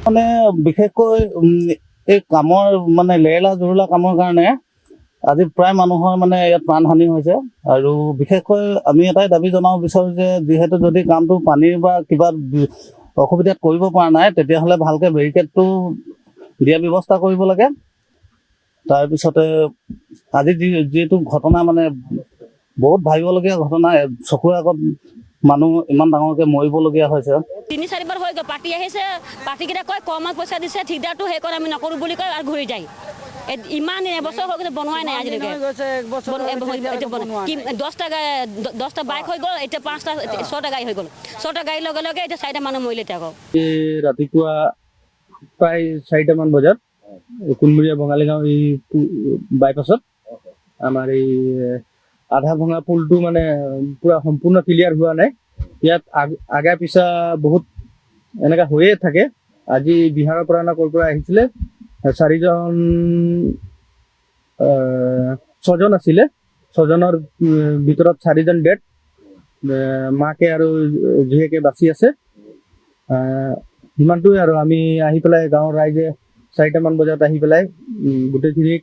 মানে বিশেষকৈ এই কামৰ মানে লেৰেলা জুৰুলা কামৰ কাৰণে আজি প্ৰায় মানুহৰ মানে ইয়াত প্ৰাণহানি হৈছে। আৰু বিশেষকৈ আমি এটাই দাবী জনাব বিচাৰোঁ যে যিহেতু যদি কামটো পানীৰ বা কিবা অসুবিধাত কৰিব পৰা নাই, তেতিয়াহ'লে ভালকৈ বেৰিকেডটো দিয়া ব্যৱস্থা কৰিব লাগে। তাৰপিছতে আজি যিটো ঘটনা মানে বহুত ভাবিবলগীয়া ঘটনা, চকুৰ আগত মানুহ ইমান ডাঙৰকৈ মৰিবলগীয়া হৈছে। 3-4 বাৰ হৈ গ'ল, পাৰ্টি আহিছে, পাৰ্টিকেইটা কয় কমত পইচা দিছে, ঠিকদাৰটো সেই কৰে আমি নকৰোঁ বুলি কয় আৰু ঘূৰি যায়। ইমান এবছৰ হৈ গৈছে, বনোৱাই নাই আজিলৈকে। 10টা বাইক হৈ গ'ল, এতিয়া 6টা গাড়ী হৈ গ'ল। 6টা গাড়ীৰ লগে লগে এতিয়া 4টা মানুহ মৰিলে। এতিয়া আকৌ ৰাতিপুৱা প্ৰায় 4টামান বজাত কুনমৰীয়া বঙালী গাঁও এই বাইপাছত আমাৰ এই আধা ভঙা পুলটো মানে পুৰা সম্পূৰ্ণ ক্লিয়াৰ হোৱা নাই। ইয়াত আগা পিছা বহুত এনেকা হৈয়ে থাকে। আজি বিহাৰৰ পৰা না ক'ৰ পৰা আহিছিলে, 6জন আছিলে। 6জনৰ ভিতৰত 4জন ডেড, মাকে আৰু জীয়েকে বাচি আছে। সিমানটোৱে আৰু আমি আহি পেলাই গাঁৱৰ ৰাইজে 4টামান বজাত আহি পেলাই গোটেইখিনিক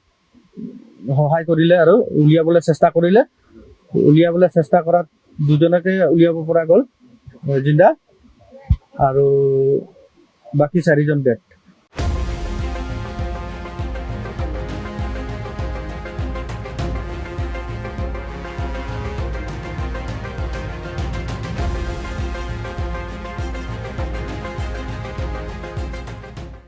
সহায় কৰিলে আৰু উলিয়াবলৈ চেষ্টা কৰিলে। উলিয়াবলৈ চেষ্টা কৰাত 2জনকে উলিয়াব পৰা গ'ল জিন্দা, আৰু বাকী 4জন ডেড।